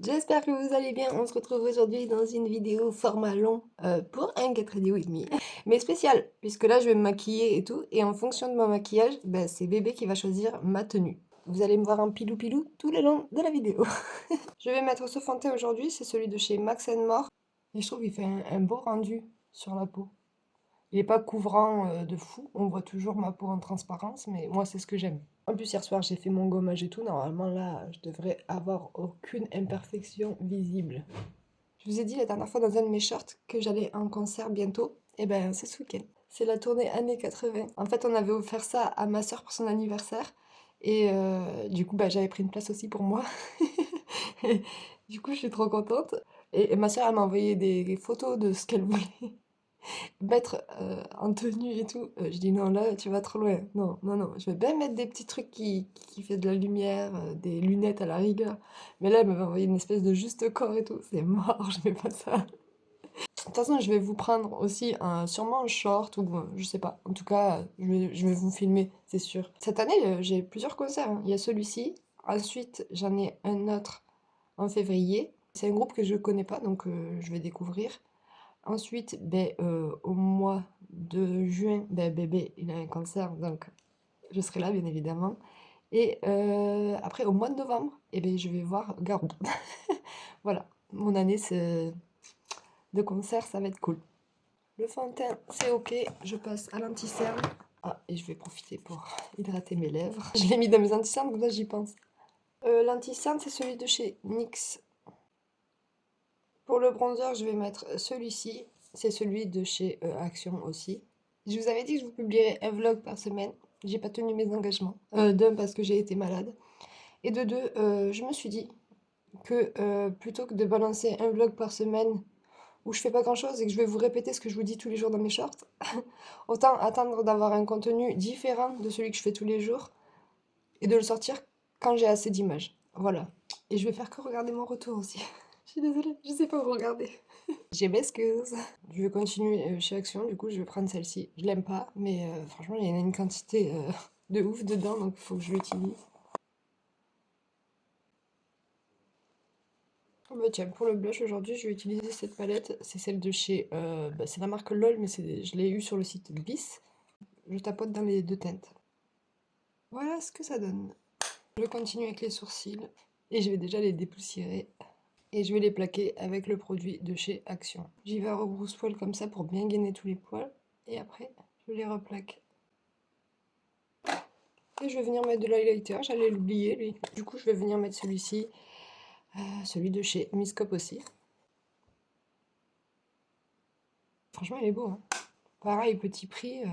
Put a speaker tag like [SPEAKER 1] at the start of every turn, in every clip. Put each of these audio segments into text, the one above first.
[SPEAKER 1] J'espère que vous allez bien. On se retrouve aujourd'hui dans une vidéo format long pour un Get Ready With Me. Mais spécial, puisque là je vais me maquiller et tout. Et en fonction de mon maquillage, c'est bébé qui va choisir ma tenue. Vous allez me voir en pilou-pilou tout le long de la vidéo. Je vais mettre ce fond de teint aujourd'hui, c'est celui de chez Max More. Et je trouve qu'il fait un beau rendu sur la peau. Il n'est pas couvrant de fou, on voit toujours ma peau en transparence, mais moi c'est ce que j'aime. En plus hier soir j'ai fait mon gommage et tout, normalement là je devrais avoir aucune imperfection visible. Je vous ai dit la dernière fois dans un de mes shorts que j'allais en concert bientôt, et ben c'est ce week-end. C'est la tournée années 80. En fait on avait offert ça à ma soeur pour son anniversaire, et du coup j'avais pris une place aussi pour moi. Du coup je suis trop contente. Et ma soeur elle m'a envoyé des photos de ce qu'elle voulait mettre en tenue et tout. Je dis non, là tu vas trop loin. Non, non, non. Je vais bien mettre des petits trucs qui fait de la lumière, des lunettes à la rigueur. Mais là, elle m'avait envoyé une espèce de juste corps et tout. C'est mort, je fais pas ça. De toute façon, je vais vous prendre aussi sûrement un short ou je sais pas. En tout cas, je vais vous filmer, c'est sûr. Cette année, j'ai plusieurs concerts, hein. Il y a celui-ci. Ensuite, j'en ai un autre en février. C'est un groupe que je connais pas, donc je vais découvrir. Ensuite, au mois de juin, bébé, il a un cancer, donc je serai là, bien évidemment. Et après, au mois de novembre, je vais voir Garou. Voilà, mon année de concert, ça va être cool. Le fond de teint, c'est ok, je passe à l'anti-cerne. Ah, et je vais profiter pour hydrater mes lèvres. Je l'ai mis dans mes anti-cernes, donc là j'y pense. L'anti-cerne, c'est celui de chez NYX. Pour le bronzer, je vais mettre celui-ci. C'est celui de chez Action aussi. Je vous avais dit que je vous publierais un vlog par semaine. J'ai pas tenu mes engagements. D'un, parce que j'ai été malade. Et de deux, je me suis dit que plutôt que de balancer un vlog par semaine où je fais pas grand chose et que je vais vous répéter ce que je vous dis tous les jours dans mes shorts, autant attendre d'avoir un contenu différent de celui que je fais tous les jours et de le sortir quand j'ai assez d'images. Voilà. Et je vais faire que regarder mon retour aussi. Je suis désolée, je sais pas où regarder. Je m'excuse. Je vais continuer chez Action, du coup je vais prendre celle-ci. Je l'aime pas, mais franchement il y en a une quantité de ouf dedans, donc il faut que je l'utilise. Oh bah tiens, pour le blush aujourd'hui je vais utiliser cette palette. C'est celle de chez... c'est la marque LOL, mais je l'ai eu sur le site Bis. Je tapote dans les deux teintes. Voilà ce que ça donne. Je continue avec les sourcils et je vais déjà les dépoussiérer. Et je vais les plaquer avec le produit de chez Action. J'y vais à rebrousse-poil comme ça pour bien gainer tous les poils. Et après, je les replaque. Et je vais venir mettre de l'highlighter, j'allais l'oublier lui. Du coup, je vais venir mettre celui-ci, celui de chez Miscop aussi. Franchement, il est beau, hein. Pareil, petit prix.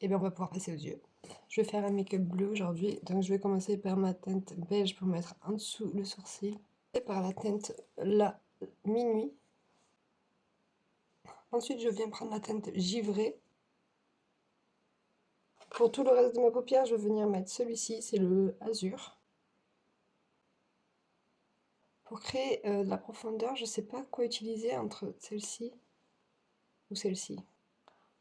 [SPEAKER 1] Et bien, on va pouvoir passer aux yeux. Je vais faire un make-up bleu aujourd'hui. Donc, je vais commencer par ma teinte beige pour mettre en dessous le sourcil. Et par la teinte là, minuit. Ensuite, je viens prendre la teinte givrée. Pour tout le reste de ma paupière, je vais venir mettre celui-ci, c'est le Azur. Pour créer de la profondeur, je ne sais pas quoi utiliser entre celle-ci ou celle-ci.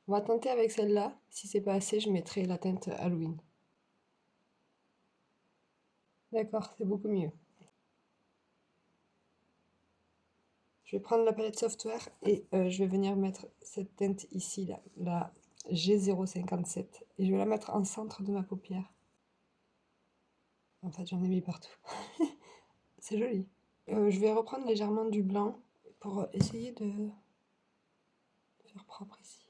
[SPEAKER 1] On va tenter avec celle-là. Si c'est pas assez, je mettrai la teinte Halloween. D'accord, c'est beaucoup mieux. Je vais prendre la palette Software et je vais venir mettre cette teinte ici, là, la G057. Et je vais la mettre en centre de ma paupière. En fait, j'en ai mis partout. C'est joli. Je vais reprendre légèrement du blanc pour essayer de faire propre ici.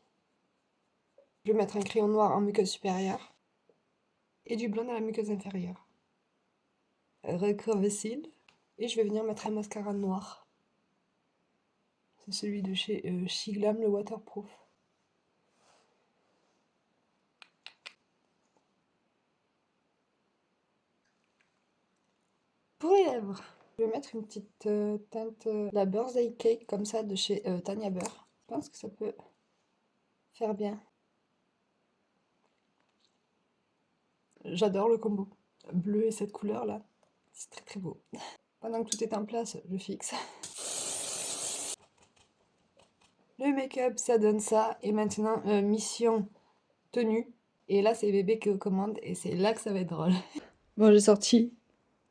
[SPEAKER 1] Je vais mettre un crayon noir en muqueuse supérieure et du blanc dans la muqueuse inférieure. Recover cils. Et je vais venir mettre un mascara noir. C'est celui de chez Shiglam, le waterproof. Pour les lèvres, je vais mettre une petite teinte, la Birthday Cake, comme ça, de chez Tanya Burr. Je pense que ça peut faire bien. J'adore le combo. Bleu et cette couleur-là, c'est très très beau. Pendant que tout est en place, je fixe. Le make-up, ça donne ça. Et maintenant, mission tenue. Et là, c'est bébé qui commande et c'est là que ça va être drôle. Bon, j'ai sorti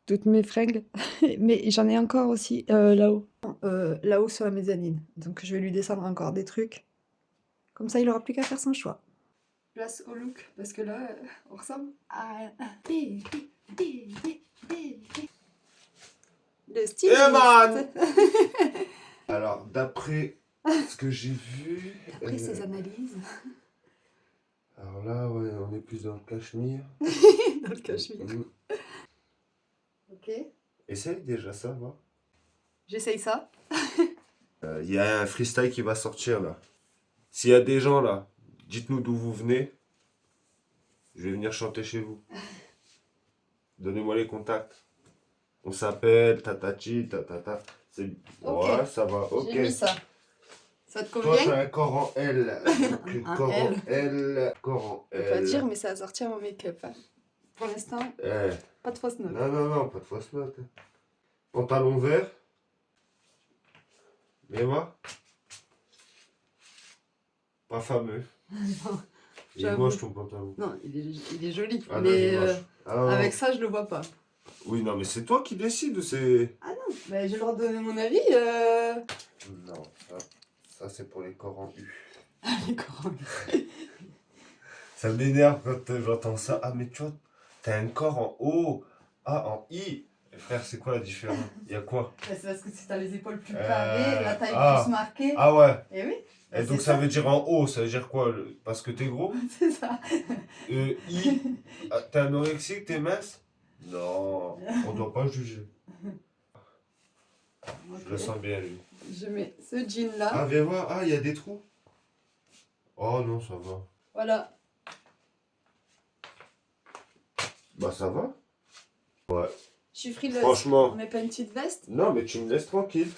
[SPEAKER 1] toutes mes fringues. Mais j'en ai encore aussi là-haut. Là-haut sur la mezzanine. Donc je vais lui descendre encore des trucs. Comme ça, il aura plus qu'à faire son choix. Place au look, parce que là, on ressemble à un bébé, bébé, bébé. Le styliste.
[SPEAKER 2] man Alors, d'après ce que j'ai vu...
[SPEAKER 1] Après ces analyses.
[SPEAKER 2] Alors là, ouais, on est plus dans le cachemire.
[SPEAKER 1] Dans le cachemire. Ok.
[SPEAKER 2] Essaye déjà ça, va.
[SPEAKER 1] J'essaye ça.
[SPEAKER 2] Il y a un freestyle qui va sortir là. S'il y a des gens là, dites-nous d'où vous venez. Je vais venir chanter chez vous. Donnez-moi les contacts. On s'appelle tatati, tatata. C'est...
[SPEAKER 1] Ok.
[SPEAKER 2] Ouais, ça va, ok.
[SPEAKER 1] J'ai mis ça. Ça te
[SPEAKER 2] Toi,
[SPEAKER 1] convient?
[SPEAKER 2] tu as un corps en L. Donc,
[SPEAKER 1] Un
[SPEAKER 2] corps en
[SPEAKER 1] L.
[SPEAKER 2] L. Corps en
[SPEAKER 1] Je peux pas
[SPEAKER 2] L.
[SPEAKER 1] dire, mais ça va sortir mon make-up. Hein. Pour l'instant,
[SPEAKER 2] Eh.
[SPEAKER 1] pas de fausse note.
[SPEAKER 2] Non, non, non, pas de fausse note. Pantalon vert. Mais moi, pas fameux.
[SPEAKER 1] Non,
[SPEAKER 2] Il est
[SPEAKER 1] j'avoue.
[SPEAKER 2] moche ton pantalon.
[SPEAKER 1] non, il est joli.
[SPEAKER 2] Ah non,
[SPEAKER 1] mais
[SPEAKER 2] il est moche. Ah, non.
[SPEAKER 1] avec ça, je le vois pas.
[SPEAKER 2] Oui, non, mais c'est toi qui décides ou c'est...
[SPEAKER 1] Ah non, mais j'ai le droit de donner mon avis.
[SPEAKER 2] Non, ça c'est pour les corps en U.
[SPEAKER 1] D'accord.
[SPEAKER 2] Ça m'énerve quand j'entends ça. Ah, mais tu vois, t'as un corps en O. Ah, en I. Et frère, c'est quoi la différence? Il y a quoi?
[SPEAKER 1] C'est parce que si t'as les épaules plus carrées, la taille plus marquée.
[SPEAKER 2] Ah ouais.
[SPEAKER 1] Et oui.
[SPEAKER 2] Et donc ça veut dire en haut, ça veut dire quoi? Parce que t'es gros?
[SPEAKER 1] C'est ça.
[SPEAKER 2] I. Ah, t'es anorexique, t'es mince? Non, on doit pas juger. Je le sens bien lui.
[SPEAKER 1] Je mets ce jean là.
[SPEAKER 2] Ah, viens voir. Ah, il y a des trous. Oh non, ça va.
[SPEAKER 1] Voilà.
[SPEAKER 2] Bah ça va. Ouais.
[SPEAKER 1] Je suis frileuse.
[SPEAKER 2] Franchement.
[SPEAKER 1] On met pas une petite veste?
[SPEAKER 2] Non, mais tu me laisses tranquille.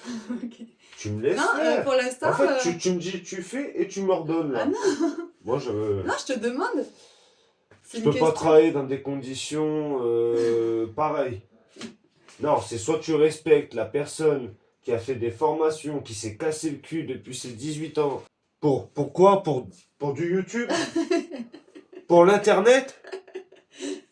[SPEAKER 1] Ok.
[SPEAKER 2] Tu me laisses
[SPEAKER 1] Non,
[SPEAKER 2] faire.
[SPEAKER 1] pour l'instant.
[SPEAKER 2] En fait, tu me dis tu fais et tu m'ordonnes là.
[SPEAKER 1] Ah non.
[SPEAKER 2] Moi, je...
[SPEAKER 1] Non, je te demande.
[SPEAKER 2] Je peux pas travailler dans des conditions pareilles. Non, c'est soit tu respectes la personne qui a fait des formations, qui s'est cassé le cul depuis ses 18 ans. Pourquoi? Pour du YouTube? Pour l'internet?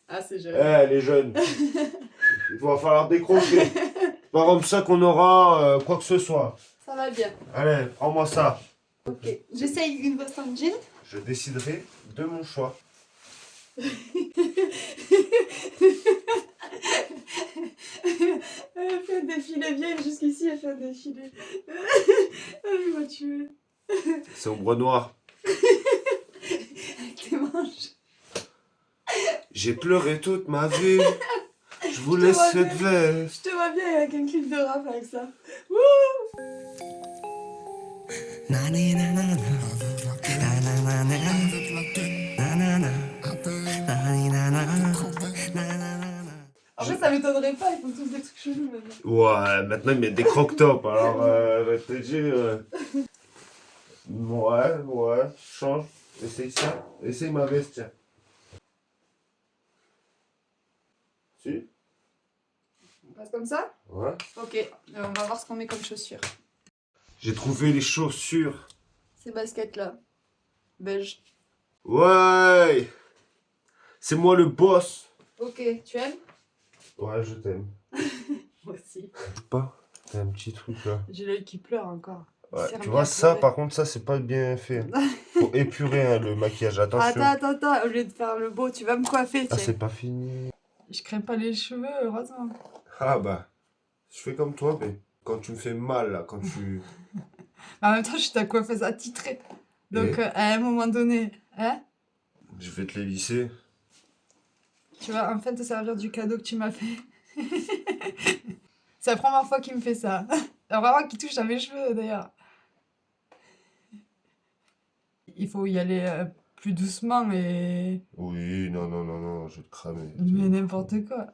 [SPEAKER 1] Ah, c'est jeune.
[SPEAKER 2] Eh, les jeunes. Il va falloir décrocher. C'est pas comme ça qu'on aura quoi que ce soit.
[SPEAKER 1] Ça va bien.
[SPEAKER 2] Allez, prends-moi ça.
[SPEAKER 1] Ok. J'essaye une veste en jean.
[SPEAKER 2] Je déciderai de mon choix.
[SPEAKER 1] Elle fait un défilé, viens jusqu'ici, elle fait un défilé. Elle m'a tué.
[SPEAKER 2] C'est ombre noire.
[SPEAKER 1] Avec tes manches.
[SPEAKER 2] J'ai pleuré toute ma vie. Je vous
[SPEAKER 1] Je te
[SPEAKER 2] laisse
[SPEAKER 1] vois
[SPEAKER 2] cette veste.
[SPEAKER 1] Je te vois bien avec un clip de rap avec ça. En fait, ça m'étonnerait pas, ils font tous des trucs chelous maintenant.
[SPEAKER 2] Ouais, maintenant ils mettent des croque-tops. Alors, je vais te dire. Ouais, change. Essaye ça. Essaye ma veste, tiens. Si?
[SPEAKER 1] On passe comme ça?
[SPEAKER 2] Ouais.
[SPEAKER 1] Ok, on va voir ce qu'on met comme chaussures.
[SPEAKER 2] J'ai trouvé les chaussures.
[SPEAKER 1] Ces baskets là. Beige.
[SPEAKER 2] Ouais. C'est moi le boss.
[SPEAKER 1] Ok, tu aimes?
[SPEAKER 2] Ouais, je t'aime.
[SPEAKER 1] Moi aussi.
[SPEAKER 2] Pas. T'as un petit truc là.
[SPEAKER 1] J'ai l'œil qui pleure encore.
[SPEAKER 2] Ouais,
[SPEAKER 1] Sert
[SPEAKER 2] tu
[SPEAKER 1] bien
[SPEAKER 2] vois,
[SPEAKER 1] à
[SPEAKER 2] ça,
[SPEAKER 1] pleurer.
[SPEAKER 2] par contre, ça, c'est pas bien fait. Faut épurer hein, le maquillage, attention.
[SPEAKER 1] Attends, au lieu de faire le beau, tu vas me coiffer,
[SPEAKER 2] Ah,
[SPEAKER 1] tiens.
[SPEAKER 2] c'est pas fini.
[SPEAKER 1] Je crème pas les cheveux, heureusement.
[SPEAKER 2] Ah, bah, je fais comme toi, mais quand tu me fais mal, là, quand tu...
[SPEAKER 1] En même temps, je suis ta coiffeuse attitrée. Donc,
[SPEAKER 2] Et
[SPEAKER 1] à un moment donné, hein,
[SPEAKER 2] je vais te les lisser.
[SPEAKER 1] tu vas enfin te servir du cadeau que tu m'as fait. C'est la première fois qu'il me fait ça. C'est vraiment qu'il touche à mes cheveux, d'ailleurs. Il faut y aller plus doucement et...
[SPEAKER 2] Oui, non, je vais te cramer.
[SPEAKER 1] Mais n'importe quoi.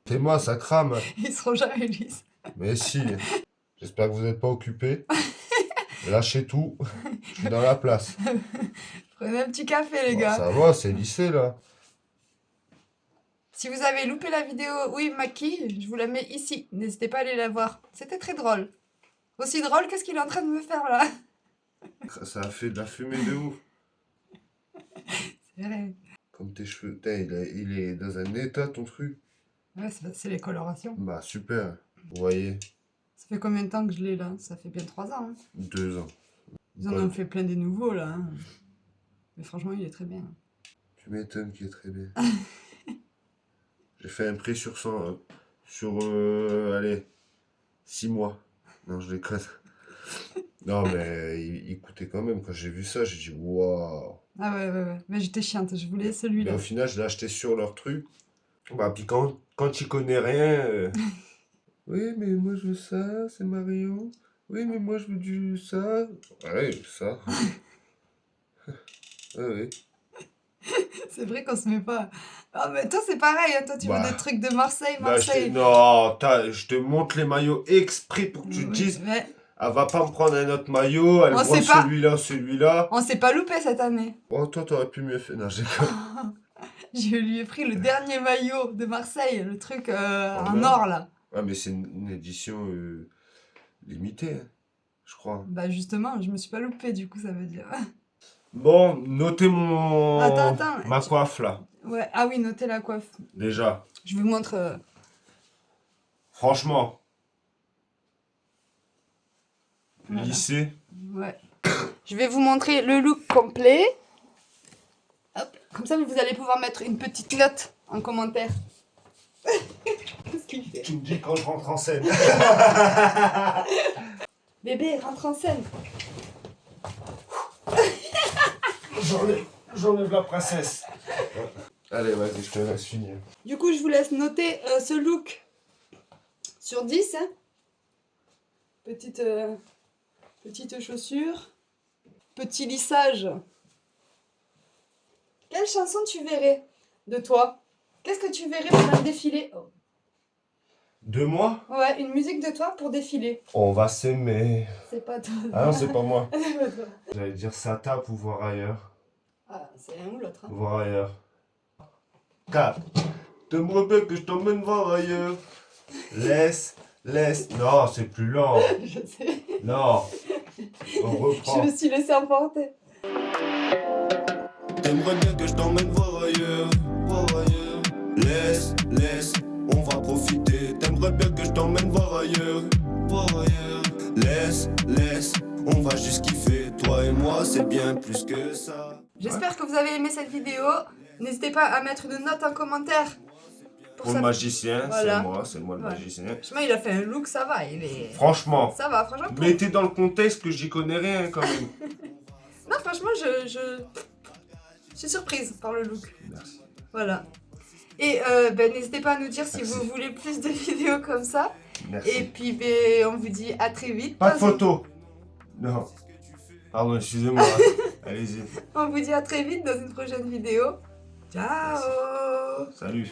[SPEAKER 2] Fais-moi, ça crame.
[SPEAKER 1] Ils seront jamais lisses.
[SPEAKER 2] Mais si. J'espère que vous n'êtes pas occupés. Lâchez tout. Je suis dans la place.
[SPEAKER 1] Prenez un petit café, les
[SPEAKER 2] Bon,
[SPEAKER 1] gars.
[SPEAKER 2] ça va, c'est lissé, là.
[SPEAKER 1] Si vous avez loupé la vidéo où il me maquille, je vous la mets ici. N'hésitez pas à aller la voir. C'était très drôle. Aussi drôle que ce qu'il est en train de me faire là.
[SPEAKER 2] Ça a fait de la fumée de ouf.
[SPEAKER 1] C'est vrai.
[SPEAKER 2] Comme tes cheveux. Putain, il est dans un état, ton truc.
[SPEAKER 1] Ouais, c'est les colorations.
[SPEAKER 2] Bah super, vous voyez,
[SPEAKER 1] Ça fait combien de temps que je l'ai là? Ça fait bien 3 ans. Hein.
[SPEAKER 2] 2 ans.
[SPEAKER 1] Ils en ont fait plein des nouveaux là. Hein. Mais franchement, il est très bien.
[SPEAKER 2] Tu m'étonnes qu'il est très bien. J'ai fait un prix sur 100, sur, allez, 6 mois. Non, je déconne. Non, mais il coûtait quand même. Quand j'ai vu ça, j'ai dit waouh.
[SPEAKER 1] Ah ouais. Mais j'étais chiante, je voulais
[SPEAKER 2] Mais
[SPEAKER 1] celui-là.
[SPEAKER 2] au final, je l'ai acheté sur leur truc. Bah, puis quand tu connais rien. Oui, mais moi je veux ça, c'est Mario. Oui, mais moi je veux du ça. Ouais, ça. Ah oui.
[SPEAKER 1] C'est vrai qu'on se met pas. Ah, mais toi, c'est pareil, hein. Toi, tu veux
[SPEAKER 2] Bah,
[SPEAKER 1] des trucs de Marseille,
[SPEAKER 2] là,
[SPEAKER 1] Marseille.
[SPEAKER 2] non, je te montre les maillots exprès pour que tu te
[SPEAKER 1] Oui,
[SPEAKER 2] dises.
[SPEAKER 1] mais
[SPEAKER 2] Elle va pas me prendre un autre maillot, elle
[SPEAKER 1] on
[SPEAKER 2] voit
[SPEAKER 1] s'est pas.
[SPEAKER 2] celui-là.
[SPEAKER 1] On s'est pas loupé cette année.
[SPEAKER 2] Oh, toi, t'aurais pu mieux faire. Non, j'ai quoi.
[SPEAKER 1] Je lui ai pris le dernier maillot de Marseille, le truc
[SPEAKER 2] Ah
[SPEAKER 1] en
[SPEAKER 2] ouais.
[SPEAKER 1] or là.
[SPEAKER 2] Ah, mais c'est une édition limitée, hein, je crois.
[SPEAKER 1] Bah justement, je me suis pas loupé du coup, ça veut dire.
[SPEAKER 2] Bon, notez
[SPEAKER 1] Attends.
[SPEAKER 2] ma coiffe là.
[SPEAKER 1] Ouais, ah oui, notez la coiffe.
[SPEAKER 2] Déjà,
[SPEAKER 1] Je vous montre.
[SPEAKER 2] franchement,
[SPEAKER 1] Voilà.
[SPEAKER 2] lycée.
[SPEAKER 1] Ouais. Je vais vous montrer le look complet. Hop. Comme ça, vous allez pouvoir mettre une petite note en commentaire. Qu'est-ce qu'il fait?
[SPEAKER 2] Tu me dis quand je rentre en scène.
[SPEAKER 1] Bébé, rentre en scène.
[SPEAKER 2] J'enlève la princesse. Allez, vas-y, je te laisse finir.
[SPEAKER 1] Du coup, je vous laisse noter ce look sur 10. Hein. Petite chaussure. Petit lissage. Quelle chanson tu verrais de toi? Qu'est-ce que tu verrais pour un défilé? Oh.
[SPEAKER 2] 2 mois?
[SPEAKER 1] Ouais, une musique de toi pour défiler.
[SPEAKER 2] On va s'aimer.
[SPEAKER 1] C'est pas toi.
[SPEAKER 2] Ah non, c'est pas moi.
[SPEAKER 1] C'est pas toi.
[SPEAKER 2] J'allais dire ça tape ou voir ailleurs.
[SPEAKER 1] Ah, c'est l'un ou l'autre. Hein.
[SPEAKER 2] Voir ailleurs. 4. T'aimerais bien que je t'emmène voir ailleurs. Laisse. Non, c'est plus lent.
[SPEAKER 1] Je sais.
[SPEAKER 2] Non. On
[SPEAKER 1] Je
[SPEAKER 2] reprend.
[SPEAKER 1] me suis laissé emporter.
[SPEAKER 3] T'aimerais bien que je t'emmène voir ailleurs. Laisse, on va profiter. T'aimerais bien que je t'emmène voir ailleurs. Laisse, on va juste kiffer. Toi et moi, c'est bien plus que ça.
[SPEAKER 1] J'espère que vous avez aimé cette vidéo. N'hésitez pas à mettre une note en commentaire.
[SPEAKER 2] Pour le magicien,
[SPEAKER 1] Voilà.
[SPEAKER 2] c'est moi le
[SPEAKER 1] Ouais.
[SPEAKER 2] magicien.
[SPEAKER 1] Franchement, il a fait un look, ça va. Il est...
[SPEAKER 2] Franchement.
[SPEAKER 1] Ça va, franchement.
[SPEAKER 2] Mettez dans le contexte que j'y connais rien quand même.
[SPEAKER 1] Non, franchement, je suis surprise par le look.
[SPEAKER 2] Merci.
[SPEAKER 1] Voilà. Et n'hésitez pas à nous dire si
[SPEAKER 2] Merci.
[SPEAKER 1] vous voulez plus de vidéos comme ça.
[SPEAKER 2] Merci.
[SPEAKER 1] Et puis, on vous dit à très vite.
[SPEAKER 2] Pas de photo. Non. Pardon, excusez-moi. Allez-y.
[SPEAKER 1] On vous dit à très vite dans une prochaine vidéo. Ciao.
[SPEAKER 2] Salut.